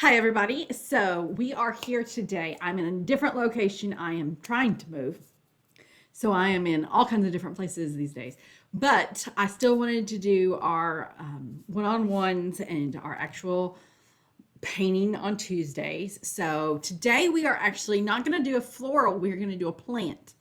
Hi, everybody. So we are here today. I'm in a different location. I am trying to move. So I am in all kinds of different places these days. But I still wanted to do our one-on-ones and our actual painting on Tuesdays. So today we are actually not going to do a floral. We're going to do a plant.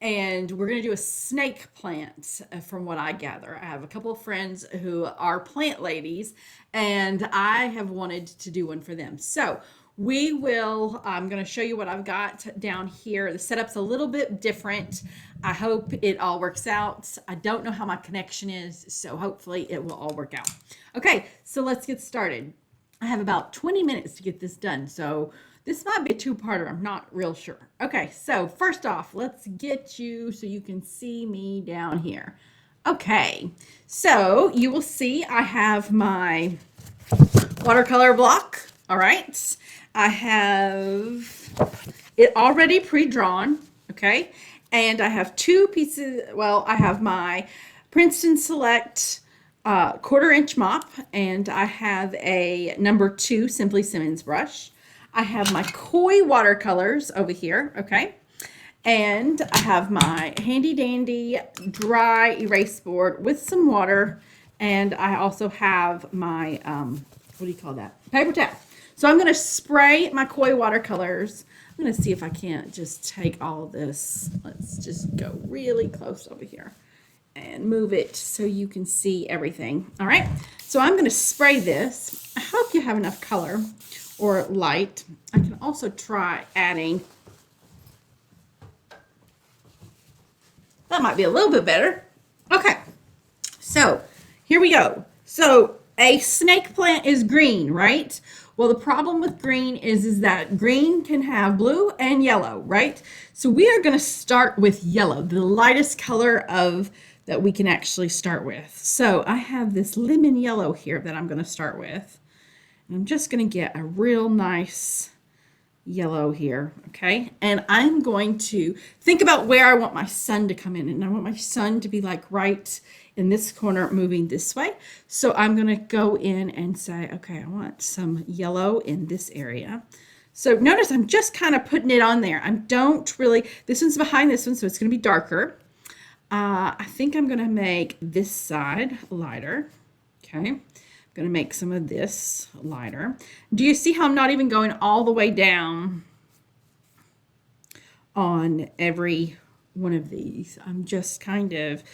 And we're going to do a snake plant from what I gather. I have a couple of friends who are plant ladies, and I have wanted to do one for them. So I'm going to show you what I've got down here. The setup's a little bit different. I hope it all works out. I don't know how my connection is, so hopefully it will all work out. Okay, so let's get started. I have about 20 minutes to get this done, so this might be a two-parter. I'm not real sure. Okay, so first off, let's get you so you can see me down here. Okay, so you will see I have my watercolor block. All right, I have it already pre-drawn. Okay, and I have two pieces. Well, I have my Princeton Select 1/4 inch mop, and I have a #2 Simply Simmons brush. I have my Koi watercolors over here, okay? And I have my handy dandy dry erase board with some water. And I also have my, what do you call that? Paper towel. So I'm going to spray my Koi watercolors. I'm going to see if I can't just take all of this. Let's just go really close over here and move it so you can see everything. All right, so I'm going to spray this. I hope you have enough color or light. I can also try adding. That might be a little bit better. Okay, so here we go. So a snake plant is green, right? Well, the problem with green is that green can have blue and yellow, right? So we are going to start with yellow, the lightest color of that we can actually start with. So I have this lemon yellow here that I'm going to start with. And I'm just going to get a real nice yellow here, okay? And I'm going to think about where I want my sun to come in. And I want my sun to be like right in this corner moving this way. So I'm going to go in and say, okay, I want some yellow in this area. So notice I'm just kind of putting it on there. I don't really, this one's behind this one, so it's going to be darker. I think I'm going to make this side lighter, okay? I'm going to make some of this lighter. Do you see how I'm not even going all the way down on every one of these? I'm just kind of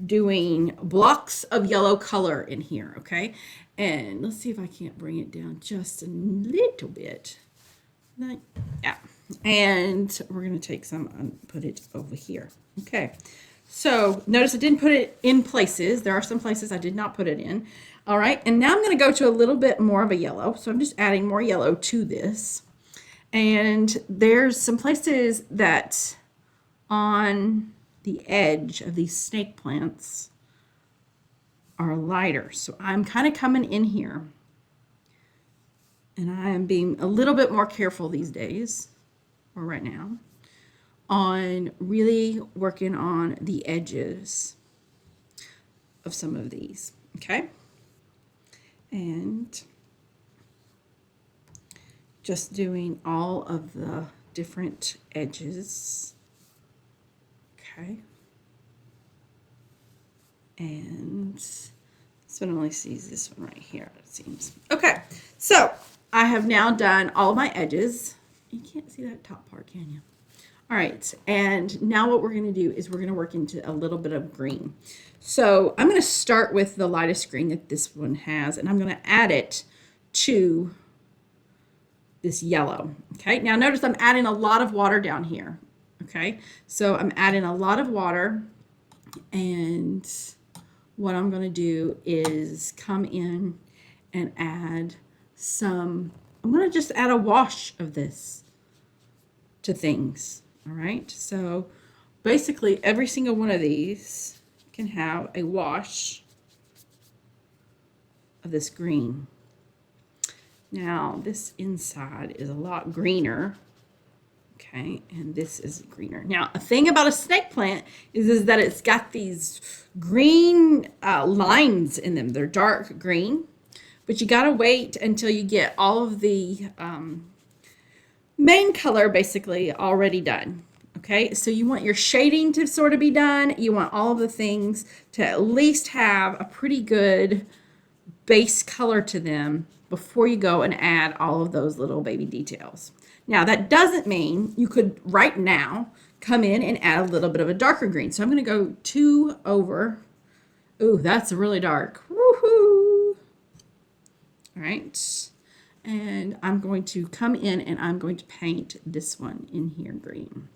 doing blocks of yellow color in here, okay? And let's see if I can't bring it down just a little bit. Yeah. And we're going to take some and put it over here, okay? So notice I didn't put it in places. There are some places I did not put it in. All right, and now I'm going to go to a little bit more of a yellow. So I'm just adding more yellow to this. And there's some places that on the edge of these snake plants are lighter. So I'm kind of coming in here. And I am being a little bit more careful these days, or right now, on really working on the edges of some of these, okay? And just doing all of the different edges, okay? And this one only sees this one right here, it seems. Okay, so I have now done all my edges. You can't see that top part, can you? All right, and now what we're going to do is we're going to work into a little bit of green. So I'm going to start with the lightest green that this one has, and I'm going to add it to this yellow. Okay, now notice I'm adding a lot of water down here. Okay, so I'm adding a lot of water, and what I'm going to do is come in and add some, I'm going to just add a wash of this to things. All right, so basically every single one of these can have a wash of this green. Now this inside is a lot greener, okay, and this is greener. Now a thing about a snake plant is that it's got these green lines in them. They're dark green, but you got to wait until you get all of the main color basically already done. Okay, so you want your shading to sort of be done. You want all of the things to at least have a pretty good base color to them before you go and add all of those little baby details. Now, that doesn't mean you could right now come in and add a little bit of a darker green. So I'm going to go 2 over. Ooh, that's really dark. Woohoo! All right. And I'm going to come in and I'm going to paint this one in here green.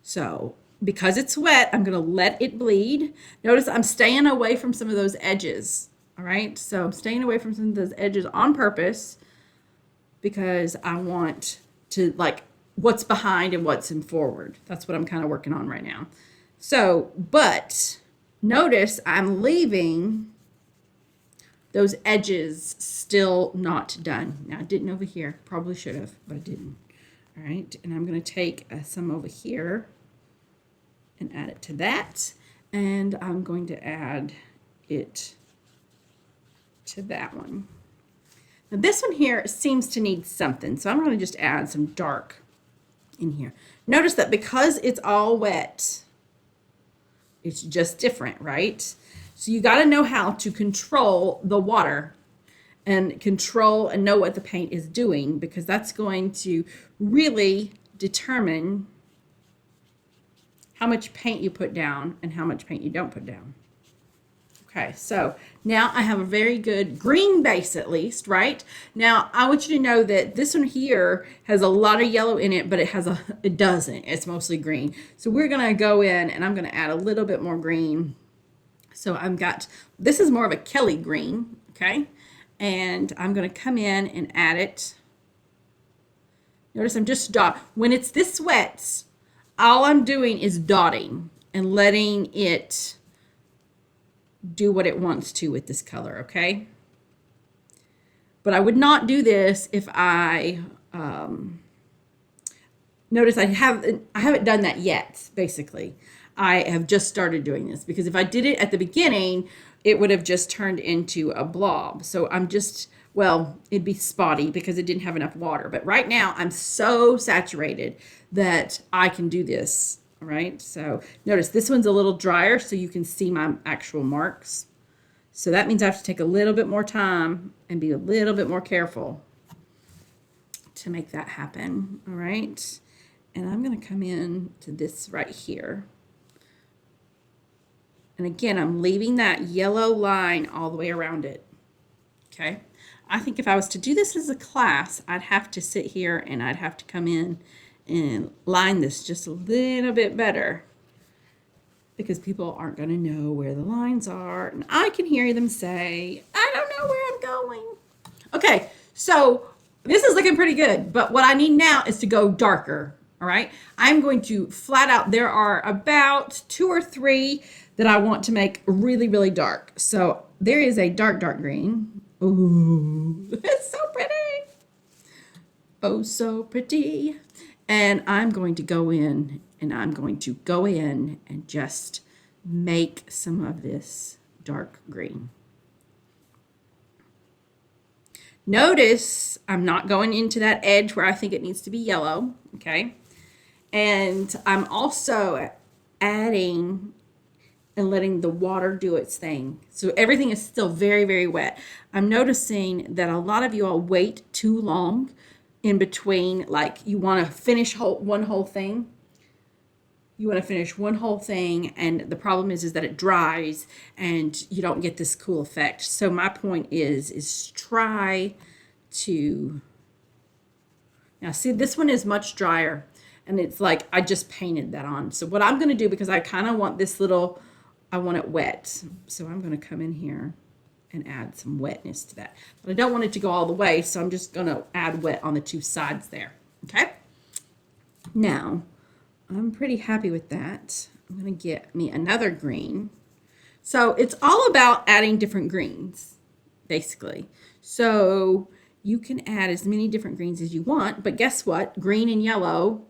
So because it's wet, I'm going to let it bleed. Notice I'm staying away from some of those edges. All right. So I'm staying away from some of those edges on purpose because I want to like what's behind and what's in forward. That's what I'm kind of working on right now. So, but notice I'm leaving those edges still not done. Now I didn't over here, probably should have, but I didn't. All right, and I'm going to take some over here and add it to that, and I'm going to add it to that one. Now this one here seems to need something, so I'm going to just add some dark in here. Notice that because it's all wet, it's just different, right? So you got to know how to control the water and control and know what the paint is doing, because that's going to really determine how much paint you put down and how much paint you don't put down. Okay, so now I have a very good green base at least, right? Now I want you to know that this one here has a lot of yellow in it, but it doesn't. It's mostly green. So we're gonna go in and I'm gonna add a little bit more green. So this is more of a Kelly green, okay? And I'm gonna come in and add it. Notice I'm just when it's this wet, all I'm doing is dotting and letting it do what it wants to with this color, okay? But I would not do this if I notice I haven't done that yet, basically. I have just started doing this because if I did it at the beginning, it would have just turned into a blob. So I'm just, well, it'd be spotty because it didn't have enough water. But right now I'm so saturated that I can do this. All right, so notice this one's a little drier so you can see my actual marks. So that means I have to take a little bit more time and be a little bit more careful to make that happen. All right, and I'm going to come in to this right here. And again, I'm leaving that yellow line all the way around it. Okay, I think if I was to do this as a class, I'd have to sit here and I'd have to come in and line this just a little bit better because people aren't going to know where the lines are. And I can hear them say, I don't know where I'm going. Okay, so this is looking pretty good, but what I need now is to go darker, all right? I'm going to flat out, there are about 2 or 3 that I want to make really, really dark. So there is a dark, dark green. Ooh, it's so pretty. Oh, so pretty. And I'm going to go in and just make some of this dark green. Notice I'm not going into that edge where I think it needs to be yellow, okay? And I'm also adding and letting the water do its thing. So everything is still very, very wet. I'm noticing that a lot of you all wait too long in between, like you want to finish one whole thing. You want to finish one whole thing, and the problem is that it dries and you don't get this cool effect. So my point is try to, now see, this one is much drier and it's like I just painted that on. So what I'm going to do, because I kind of want this little, I want it wet. So I'm going to come in here and add some wetness to that. But I don't want it to go all the way, so I'm just going to add wet on the 2 sides there, okay? Now, I'm pretty happy with that. I'm going to get me another green. So it's all about adding different greens, basically. So you can add as many different greens as you want, but guess what? Green and yellow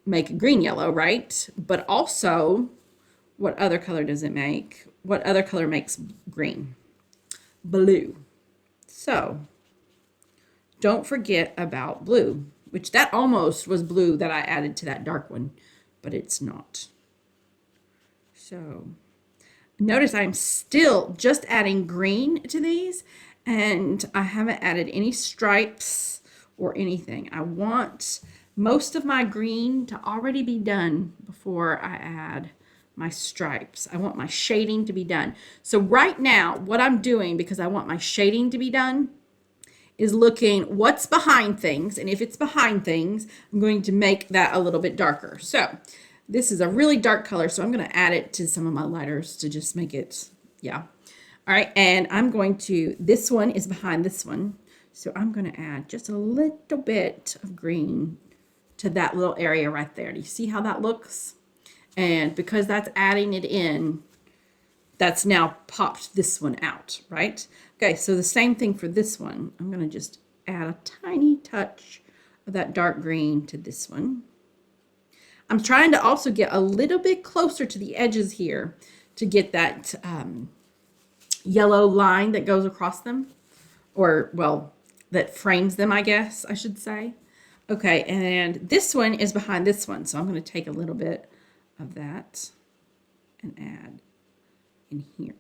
make a green yellow, right? But also, what other color does it make? What other color makes green? Blue. So don't forget about blue, which that almost was blue that I added to that dark one, but it's not. So notice I'm still just adding green to these, and I haven't added any stripes or anything. I want most of my green to already be done before I add my stripes. I want my shading to be done. So right now, what I'm doing, because I want my shading to be done, is looking what's behind things. And if it's behind things, I'm going to make that a little bit darker. So this is a really dark color, so I'm going to add it to some of my lighters to just make it, yeah. All right, and I'm going to, this one is behind this one, so I'm going to add just a little bit of green to that little area right there. Do you see how that looks? And because that's adding it in, that's now popped this one out, right? Okay, so the same thing for this one. I'm going to just add a tiny touch of that dark green to this one. I'm trying to also get a little bit closer to the edges here to get that yellow line that goes across them, or, well, that frames them, I guess I should say. Okay, and this one is behind this one, so I'm going to take a little bit of that and add in here.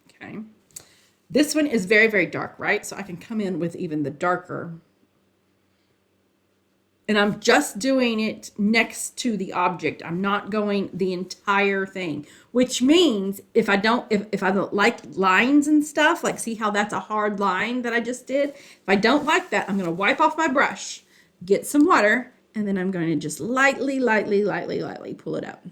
Okay, this one is very, very dark, right? So I can come in with even the darker, and I'm just doing it next to the object. I'm not going the entire thing, which means if I don't like lines and stuff, like see how that's a hard line that I just did? If I don't like that, I'm going to wipe off my brush, get some water, and then I'm going to just lightly pull it up.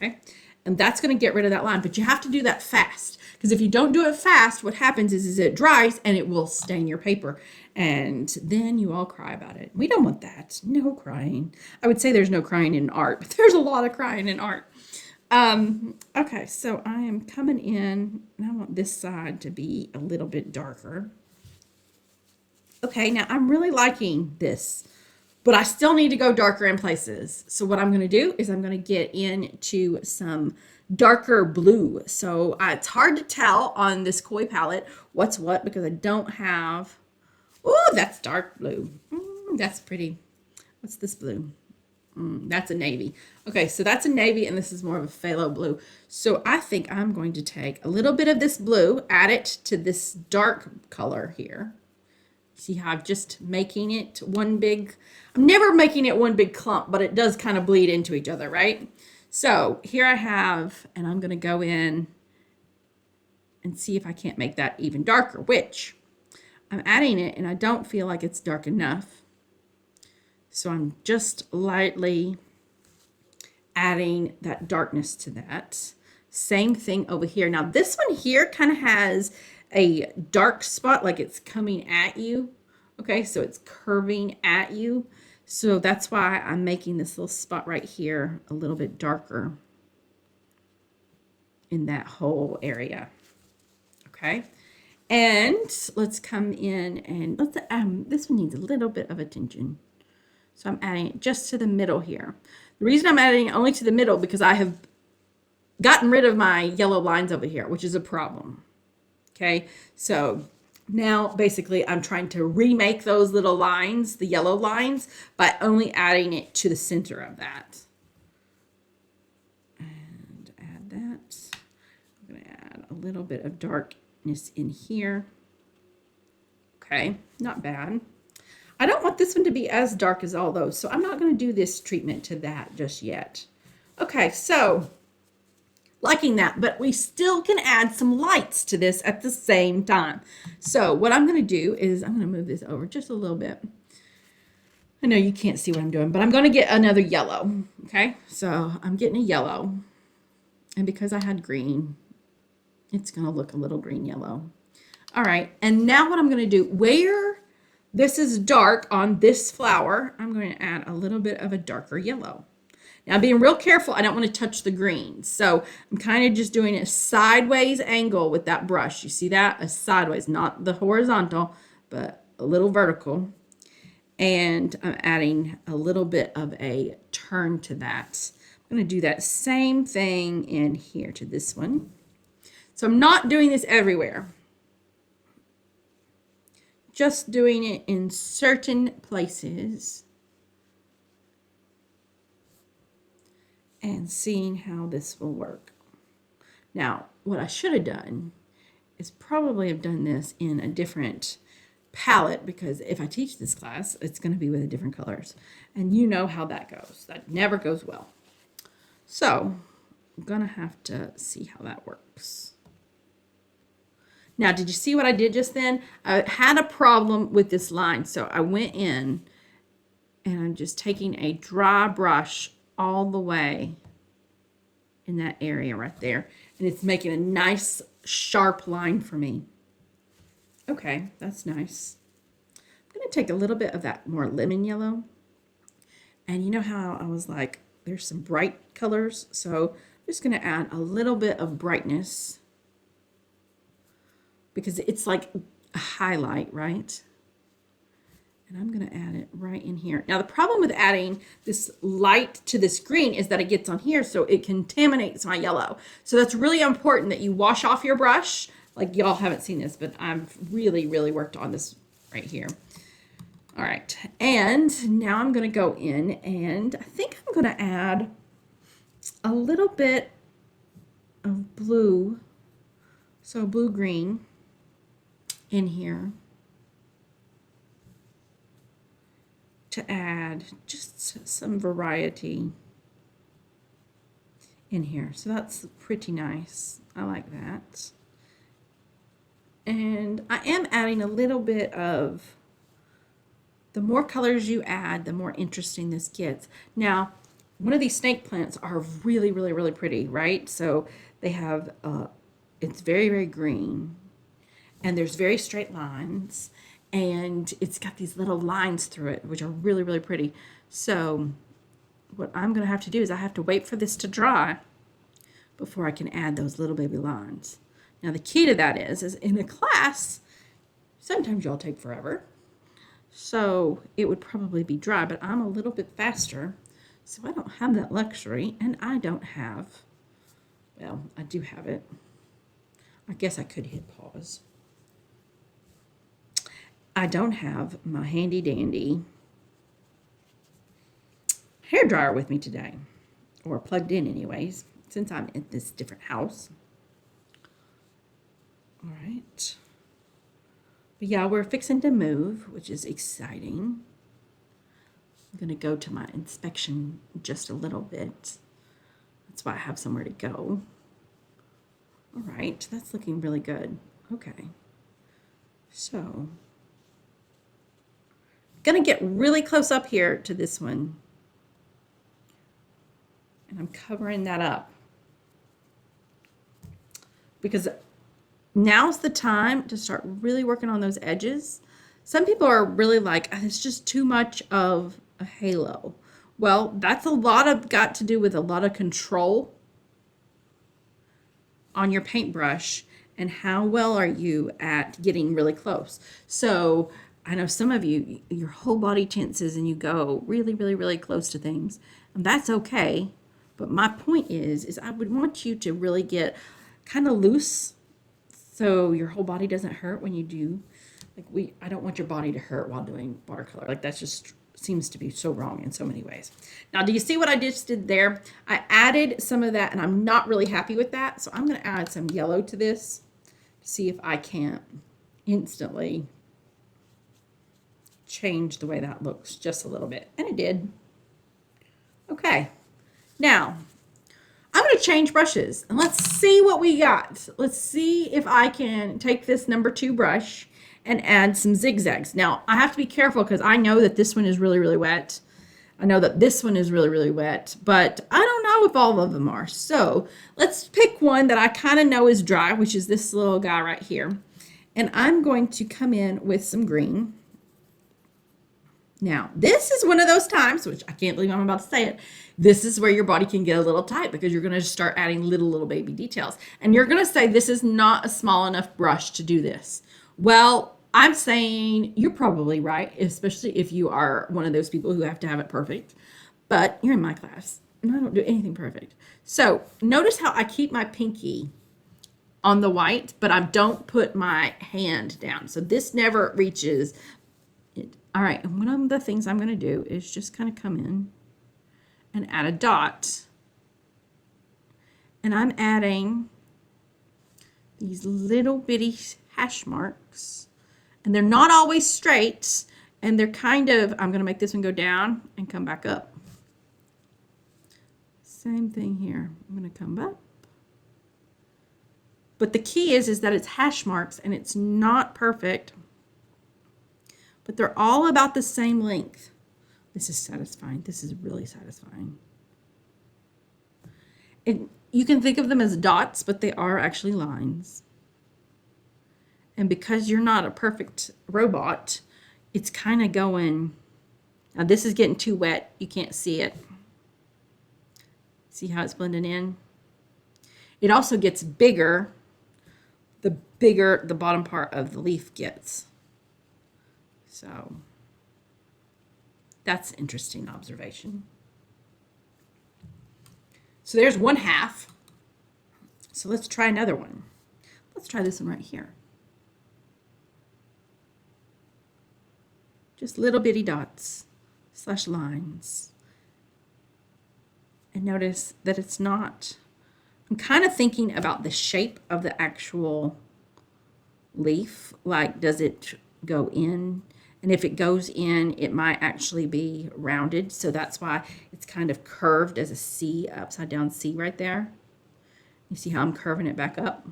Okay, and that's going to get rid of that line, but you have to do that fast, because if you don't do it fast, what happens is it dries and it will stain your paper, and then you all cry about it. We don't want that. No crying. I would say there's no crying in art, but there's a lot of crying in art. Okay, so I am coming in, and I want this side to be a little bit darker. Okay, now I'm really liking this, but I still need to go darker in places. So what I'm going to do is I'm going to get into some darker blue. So it's hard to tell on this Koi palette what's what, because I don't have, oh, that's dark blue. That's pretty. What's this blue? That's a navy. Okay, so that's a navy, and this is more of a phthalo blue. So I think I'm going to take a little bit of this blue, add it to this dark color here. See how I'm just making it one big, I'm never making it one big clump, but it does kind of bleed into each other, right? So here I have, and I'm going to go in and see if I can't make that even darker, which I'm adding it and I don't feel like it's dark enough. So I'm just lightly adding that darkness to that. Same thing over here. Now this one here kind of has a dark spot, like it's coming at you. Okay, so it's curving at you. So that's why I'm making this little spot right here a little bit darker in that whole area. Okay, and let's come in and let's, this one needs a little bit of attention. So I'm adding it just to the middle here. The reason I'm adding it only to the middle, because I have gotten rid of my yellow lines over here, which is a problem. Okay, so now basically I'm trying to remake those little lines, the yellow lines, by only adding it to the center of that. And add that. I'm going to add a little bit of darkness in here. Okay, not bad. I don't want this one to be as dark as all those, so I'm not going to do this treatment to that just yet. Okay, so liking that, but we still can add some lights to this at the same time. So what I'm going to do is I'm going to move this over just a little bit. I know you can't see what I'm doing, but I'm going to get another yellow. Okay, so I'm getting a yellow, and because I had green, it's going to look a little green yellow. All right, and now what I'm going to do, where this is dark on this flower, I'm going to add a little bit of a darker yellow. Now, being real careful, I don't want to touch the green. So I'm kind of just doing a sideways angle with that brush. You see that? A sideways, not the horizontal, but a little vertical. And I'm adding a little bit of a turn to that. I'm going to do that same thing in here to this one. So I'm not doing this everywhere. just doing it in certain places and seeing how this will work. Now, what I should have done is probably have done this in a different palette, because if I teach this class, it's going to be with different colors. And you know how that goes. That never goes well. So I'm going to have to see how that works. Now, did you see what I did just then? I had a problem with this line. So I went in and I'm just taking a dry brush all the way in that area right there. And it's making a nice sharp line for me. Okay, that's nice. I'm going to take a little bit of that more lemon yellow. And you know how I was like, there's some bright colors. So I'm just going to add a little bit of brightness, because it's like a highlight, right? And I'm going to add it right in here. Now, the problem with adding this light to this green is that it gets on here, so it contaminates my yellow. So that's really important that you wash off your brush. Like, y'all haven't seen this, but I've really, really worked on this right here. All right. And now I'm going to go in, and I think I'm going to add a little bit of blue. So blue-green in here, to add just some variety in here. So that's pretty nice. I like that. And I am adding a little bit of, the more colors you add, the more interesting this gets. Now, one of these snake plants are really, really, really pretty, right? So they have, it's very, very green, and there's very straight lines, and it's got these little lines through it, which are really, really pretty. So what I'm going to have to do is I have to wait for this to dry before I can add those little baby lines. Now, the key to that is in a class, sometimes y'all take forever. So it would probably be dry, but I'm a little bit faster. So I don't have that luxury, and I don't have, well, I do have it. I guess I could hit pause. I don't have my handy dandy hair dryer with me today, or plugged in anyways, since I'm in this different house. All right. But yeah, we're fixing to move, which is exciting. I'm going to go to my inspection just a little bit. That's why I have somewhere to go. All right, that's looking really good. Okay. So going to get really close up here to this one, and I'm covering that up because now's the time to start really working on those edges. Some people are really like, oh, it's just too much of a halo. Well, that's got to do with a lot of control on your paintbrush and how well are you at getting really close. So I know some of you, your whole body tenses and you go really, really, really close to things, and that's okay. But my point is I would want you to really get kind of loose so your whole body doesn't hurt when you do. Like I don't want your body to hurt while doing watercolor. Like that just seems to be so wrong in so many ways. Now, do you see what I just did there? I added some of that, and I'm not really happy with that. So I'm going to add some yellow to this to see if I can't instantly change the way that looks just a little bit. And it did. Okay. Now, I'm going to change brushes, and let's see what we got. Let's see if I can take this number 2 brush and add some zigzags. Now, I have to be careful because I know that this one is really, really wet. I know that this one is really, really wet, but I don't know if all of them are. So let's pick one that I kind of know is dry, which is this little guy right here. And I'm going to come in with some green. Now, this is one of those times, which I can't believe I'm about to say it, this is where your body can get a little tight because you're going to start adding little baby details. And you're going to say, this is not a small enough brush to do this. Well, I'm saying you're probably right, especially if you are one of those people who have to have it perfect. But you're in my class, and I don't do anything perfect. So notice how I keep my pinky on the white, but I don't put my hand down. So this never reaches it. All right, and one of the things I'm going to do is just kind of come in and add a dot. And I'm adding these little bitty hash marks. And they're not always straight. And they're kind of, I'm going to make this one go down and come back up. Same thing here. I'm going to come up. But the key is that it's hash marks and it's not perfect. But they're all about the same length. This is satisfying. This is really satisfying. And you can think of them as dots, but they are actually lines. And because you're not a perfect robot, it's kind of going, now this is getting too wet. You can't see it. See how it's blending in? It also gets bigger the bigger the bottom part of the leaf gets. So that's an interesting observation. So there's one half. So let's try another one. Let's try this one right here. Just little bitty dots / lines. And notice that it's not, I'm kind of thinking about the shape of the actual leaf. Like, does it go in? And if it goes in, it might actually be rounded. So that's why it's kind of curved as a C, upside down C right there. You see how I'm curving it back up?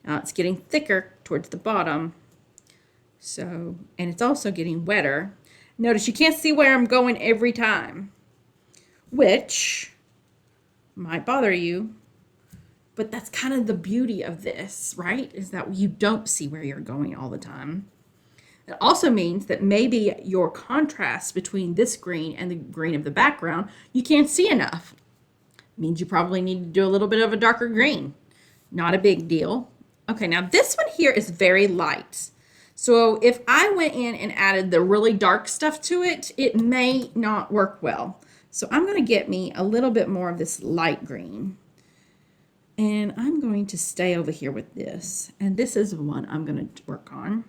Now it's getting thicker towards the bottom. So, and it's also getting wetter. Notice you can't see where I'm going every time, which might bother you. But that's kind of the beauty of this, right? Is that you don't see where you're going all the time. It also means that maybe your contrast between this green and the green of the background, you can't see enough. It means you probably need to do a little bit of a darker green. Not a big deal. Okay, now this one here is very light. So if I went in and added the really dark stuff to it, it may not work well. So I'm going to get me a little bit more of this light green. And I'm going to stay over here with this. And this is one I'm going to work on.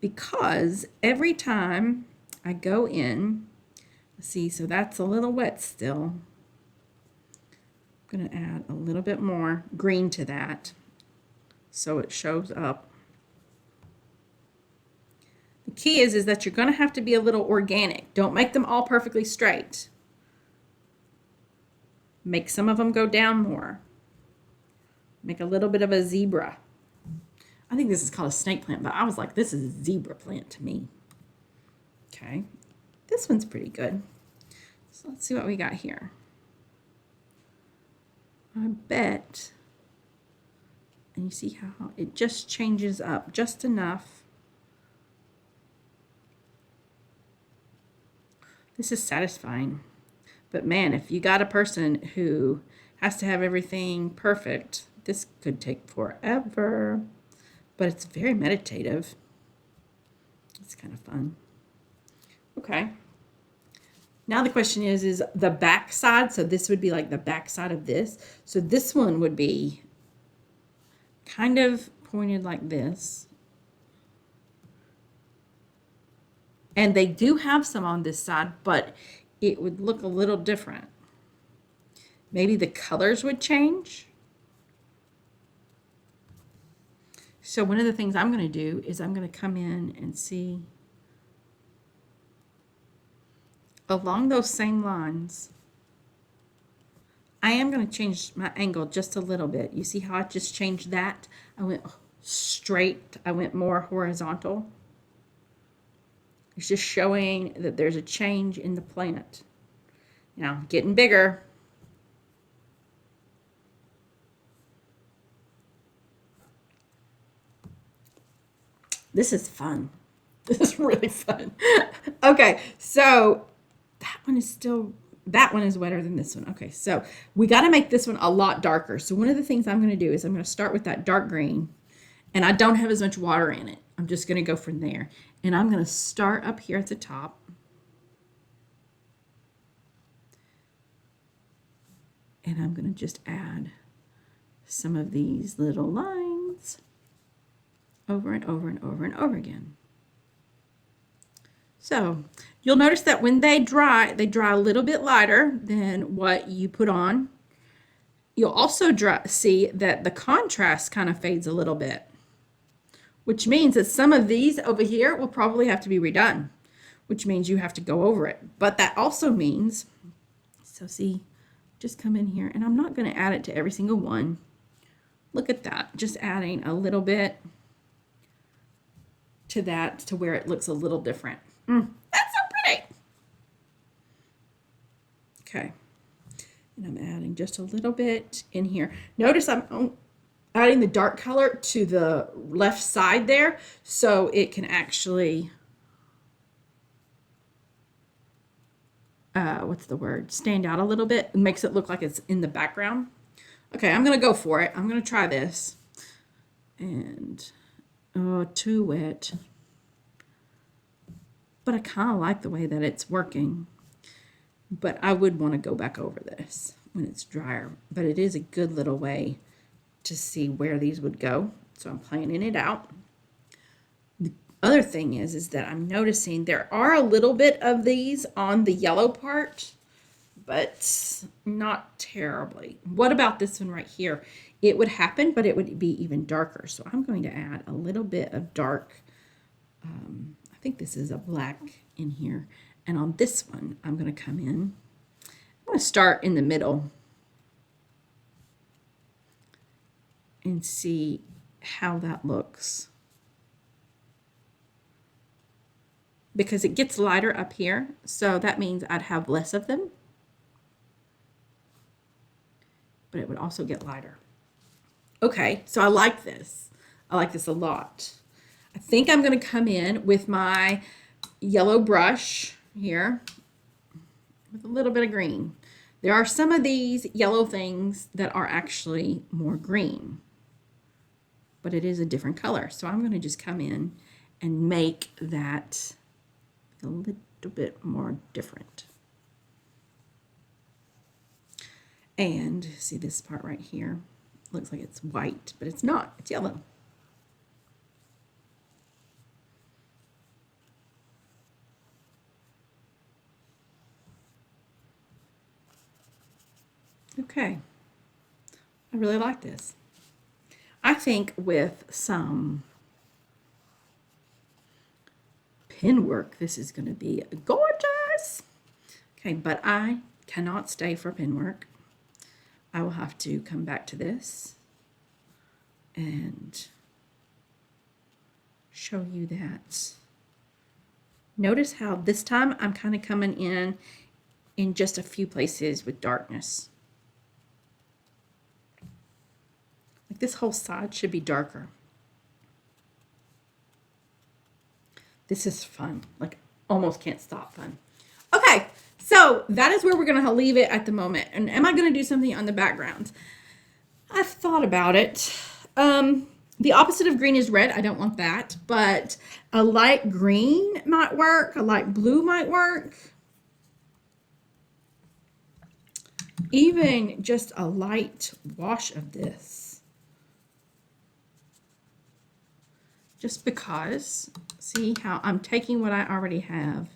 Because every time I go in, see, so that's a little wet still. I'm going to add a little bit more green to that so it shows up. The key is that you're going to have to be a little organic. Don't make them all perfectly straight. Make some of them go down more. Make a little bit of a zebra. I think this is called a snake plant, but I was like, this is a zebra plant to me. Okay, this one's pretty good. So let's see what we got here. I bet, and you see how it just changes up just enough. This is satisfying. But man, if you got a person who has to have everything perfect, this could take forever. But it's very meditative. It's kind of fun. Okay. Now the question is the back side. So this would be like the back side of this. So this one would be kind of pointed like this. And they do have some on this side, but it would look a little different. Maybe the colors would change. So one of the things I'm going to do is I'm going to come in and see along those same lines. I am going to change my angle just a little bit. You see how I just changed that? I went straight. I went more horizontal. It's just showing that there's a change in the plant. Now, getting bigger. This is fun. This is really fun. Okay, so that one is wetter than this one. Okay, so we got to make this one a lot darker. So one of the things I'm going to do is I'm going to start with that dark green, and I don't have as much water in it. I'm just going to go from there. And I'm going to start up here at the top. And I'm going to just add some of these little lines over and over and over and over again. So you'll notice that when they dry a little bit lighter than what you put on. You'll also see that the contrast kind of fades a little bit, which means that some of these over here will probably have to be redone, which means you have to go over it. But that also means, so see, just come in here, and I'm not going to add it to every single one. Look at that, just adding a little bit to that to where it looks a little different. That's so pretty. Okay. And I'm adding just a little bit in here. Notice I'm adding the dark color to the left side there so it can actually, stand out a little bit. It makes it look like it's in the background. Okay, I'm going to go for it. I'm going to try this. And, oh, too wet. But I kind of like the way that it's working. But I would want to go back over this when it's drier. But it is a good little way to see where these would go. So I'm planning it out. The other thing is that I'm noticing there are a little bit of these on the yellow part, but not terribly. What about this one right here? It would happen, but it would be even darker. So I'm going to add a little bit of dark. I think this is a black in here. And on this one, I'm going to come in. I'm going to start in the middle and see how that looks. Because it gets lighter up here, so that means I'd have less of them. But it would also get lighter. Okay, so I like this. I like this a lot. I think I'm going to come in with my yellow brush here with a little bit of green. There are some of these yellow things that are actually more green, but it is a different color. So I'm going to just come in and make that a little bit more different. And see this part right here? Looks like it's white, but it's not. It's yellow. Okay, I really like this. I think with some pen work, this is going to be gorgeous. Okay, but I cannot stay for pen work. I will have to come back to this and show you that. Notice how this time I'm kind of coming in just a few places with darkness. Like this whole side should be darker. This is fun, like almost can't stop fun. Okay, so that is where we're gonna leave it at the moment. And am I gonna do something on the background? I've thought about it. The opposite of green is red. I don't want that, but a light green might work. A light blue might work. Even just a light wash of this. Just because, see how I'm taking what I already have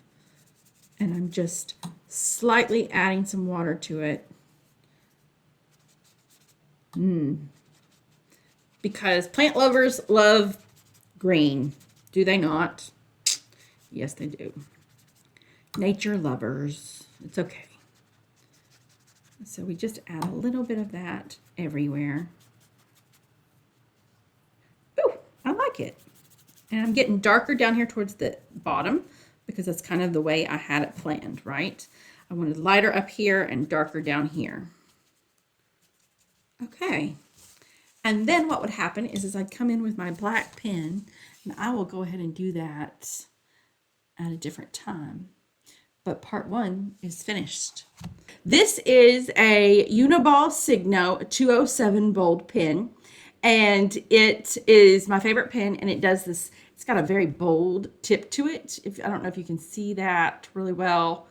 and I'm just slightly adding some water to it. Because plant lovers love green, do they not? Yes, they do. Nature lovers, it's okay. So we just add a little bit of that everywhere. Ooh, I like it. And I'm getting darker down here towards the bottom because that's kind of the way I had it planned, right? I wanted lighter up here and darker down here. Okay. And then what would happen is I'd come in with my black pen, and I will go ahead and do that at a different time. But part one is finished. This is a Uniball Signo 207 bold pen, and it is my favorite pen, and it does this. It's got a very bold tip to it. I don't know if you can see that really well.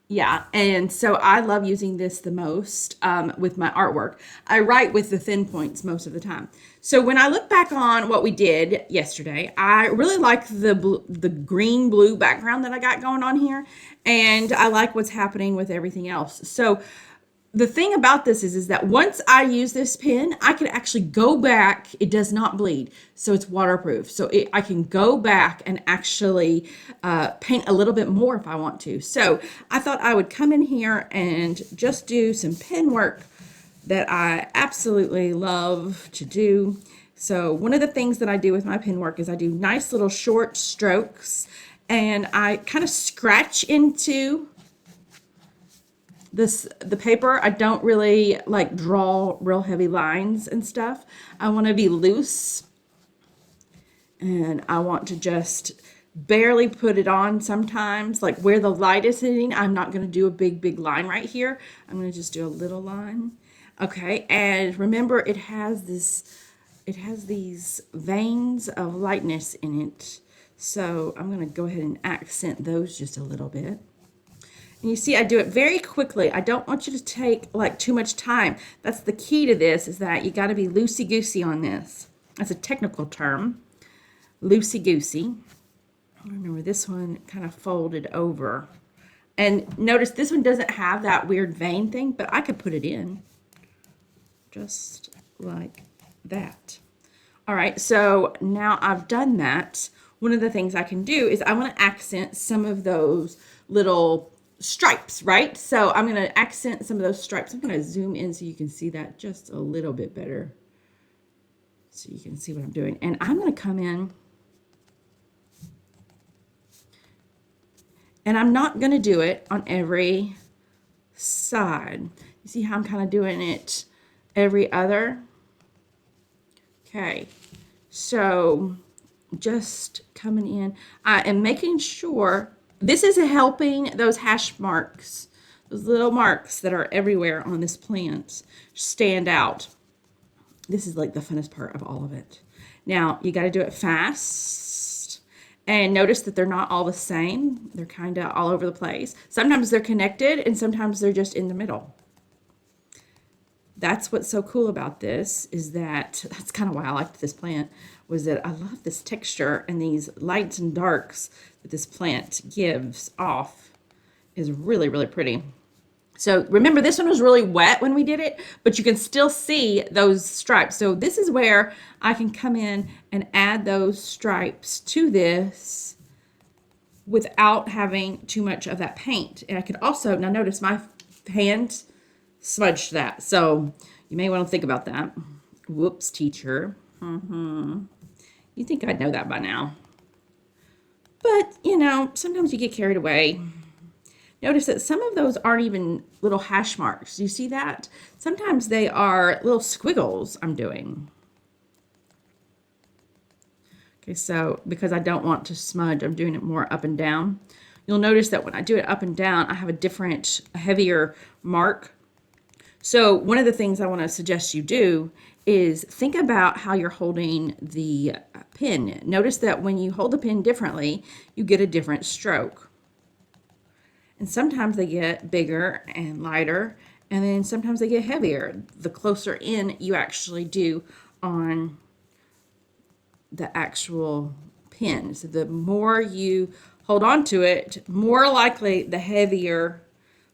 Yeah, and so I love using this the most with my artwork. I write with the thin points most of the time. So when I look back on what we did yesterday, I really like the green blue background that I got going on here, and I like what's happening with everything else. So the thing about this is that once I use this pen, I can actually go back. It does not bleed, so it's waterproof. So I can go back and actually paint a little bit more if I want to. So I thought I would come in here and just do some pen work that I absolutely love to do. So one of the things that I do with my pen work is I do nice little short strokes, and I kind of scratch into the paper. I don't really like draw real heavy lines and stuff. I want to be loose, and I want to just barely put it on sometimes, like where the light is hitting. I'm not going to do a big line right here. I'm going to just do a little line. Okay, and remember it has these veins of lightness in it, so I'm going to go ahead and accent those just a little bit. And you see, I do it very quickly. I don't want you to take like too much time. That's the key to this, is that you got to be loosey-goosey on this. That's a technical term, loosey-goosey. Remember, this one kind of folded over. And notice this one doesn't have that weird vein thing, but I could put it in just like that. All right, so now I've done that. One of the things I can do is I want to accent some of those little stripes, right? So I'm going to accent some of those stripes. I'm going to zoom in so you can see that just a little bit better, so you can see what I'm doing. And I'm going to come in, and I'm not going to do it on every side. You see how I'm kind of doing it every other? Okay, so just coming in, I am making sure this is helping those hash marks, those little marks that are everywhere on this plant, stand out. This is like the funnest part of all of it. Now, you got to do it fast. And notice that they're not all the same. They're kind of all over the place. Sometimes they're connected, and sometimes they're just in the middle. That's what's so cool about this, is that that's kind of why I liked this plant, was that I love this texture, and these lights and darks that this plant gives off is really, really pretty. So remember, this one was really wet when we did it, but you can still see those stripes. So this is where I can come in and add those stripes to this without having too much of that paint. And I could also, now notice my hand smudged that. So you may want to think about that. Whoops, teacher. You think I'd know that by now. But, you know, sometimes you get carried away. Notice that some of those aren't even little hash marks. You see that? Sometimes they are little squiggles I'm doing. Okay, so because I don't want to smudge, I'm doing it more up and down. You'll notice that when I do it up and down, I have a heavier mark. So one of the things I want to suggest you do is think about how you're holding the pen. Notice that when you hold the pen differently, you get a different stroke. And sometimes they get bigger and lighter, and then sometimes they get heavier the closer in you actually do on the actual pen. So the more you hold on to it, more likely the heavier,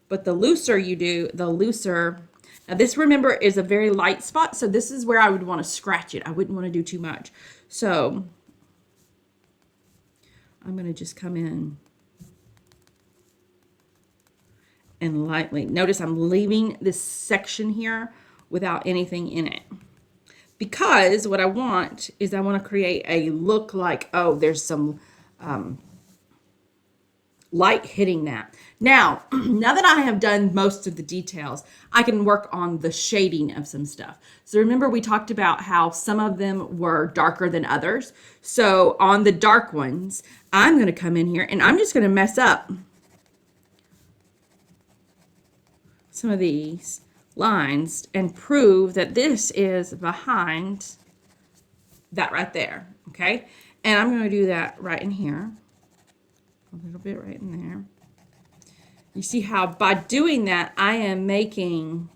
but the looser you do, the looser. Now this, remember, is a very light spot, so this is where I would want to scratch it. I wouldn't want to do too much. So I'm going to just come in and lightly. Notice I'm leaving this section here without anything in it, because what I want is I want to create a look like, oh, there's some light hitting that. Now, now that I have done most of the details, I can work on the shading of some stuff. So remember, we talked about how some of them were darker than others. So on the dark ones, I'm going to come in here and I'm just going to mess up some of these lines and prove that this is behind that right there, okay? And I'm going to do that right in here, a little bit right in there. You see how by doing that, I am making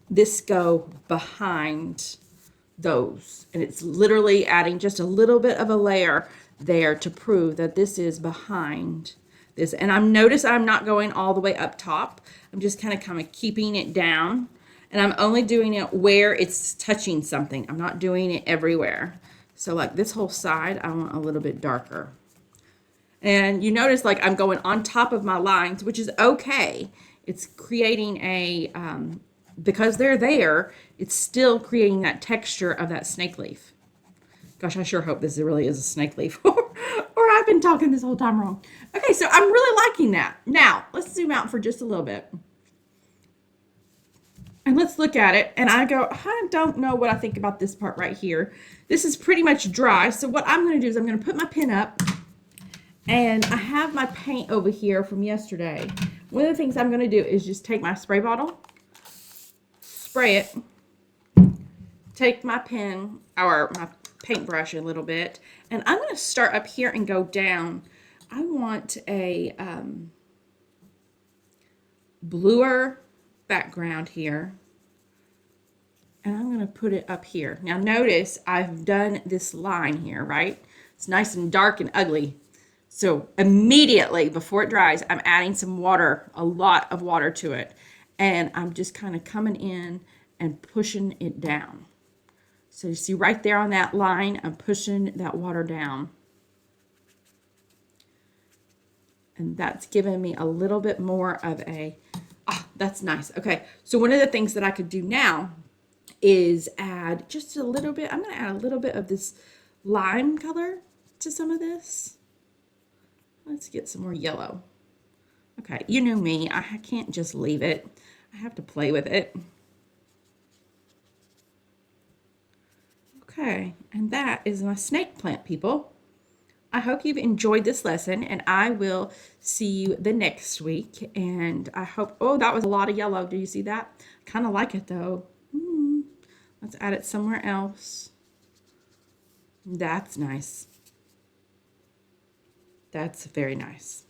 this go behind those. And it's literally adding just a little bit of a layer there to prove that this is behind this. And notice I'm not going all the way up top. I'm just kind of keeping it down. And I'm only doing it where it's touching something. I'm not doing it everywhere. So like this whole side, I want a little bit darker. And you notice like I'm going on top of my lines, which is okay. It's creating a, because they're there, it's still creating that texture of that snake leaf. Gosh, I sure hope this really is a snake leaf, or I've been talking this whole time wrong. Okay, so I'm really liking that. Now, let's zoom out for just a little bit. And let's look at it. And I go, I don't know what I think about this part right here. This is pretty much dry. So what I'm going to do is I'm going to put my pen up. And I have my paint over here from yesterday. One of the things I'm going to do is just take my spray bottle, spray it, take my pen or my paintbrush a little bit, and I'm going to start up here and go down. I want a bluer background here, and I'm going to put it up here. Now notice I've done this line here, right? It's nice and dark and ugly. So immediately before it dries, I'm adding some water, a lot of water to it. And I'm just kind of coming in and pushing it down. So you see right there on that line, I'm pushing that water down. And that's giving me a little bit more of a, that's nice. Okay, so one of the things that I could do now is add just a little bit, I'm gonna add a little bit of this lime color to some of this. Let's get some more yellow. Okay, you know me, I can't just leave it. I have to play with it. Okay, and that is my snake plant, people. I hope you've enjoyed this lesson, and I will see you the next week. And I hope, oh, that was a lot of yellow. Do you see that? I kind of like it though. Let's add it somewhere else. That's nice. That's very nice.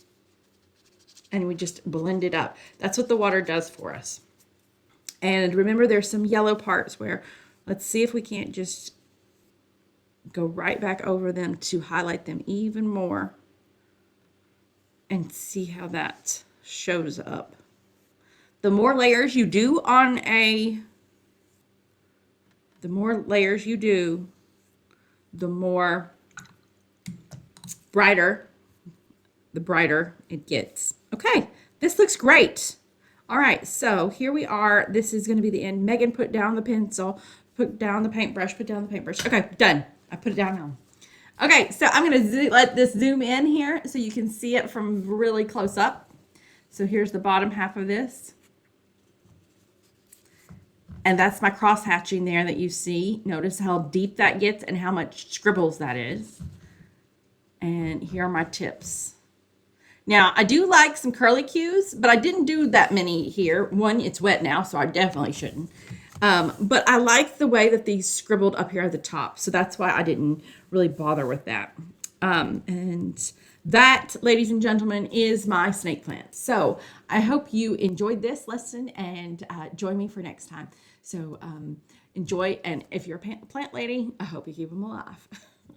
And we just blend it up. That's what the water does for us. And remember, there's some yellow parts where, let's see if we can't just go right back over them to highlight them even more and see how that shows up. The more layers you do on the more layers you do, the more brighter it gets. Okay, this looks great. All right, so here we are. This is going to be the end. Megan, put down the pencil, put down the paintbrush, put down the paintbrush. Okay, done. I put it down now. Okay, so I'm going to let this zoom in here so you can see it from really close up. So here's the bottom half of this. And that's my cross hatching there that you see. Notice how deep that gets and how much scribbles that is. And here are my tips. Now, I do like some curly cues, but I didn't do that many here. One, it's wet now, so I definitely shouldn't. But I like the way that these scribbled up here at the top, so that's why I didn't really bother with that. And that, ladies and gentlemen, is my snake plant. So I hope you enjoyed this lesson and join me for next time. So enjoy, and if you're a plant lady, I hope you keep them alive.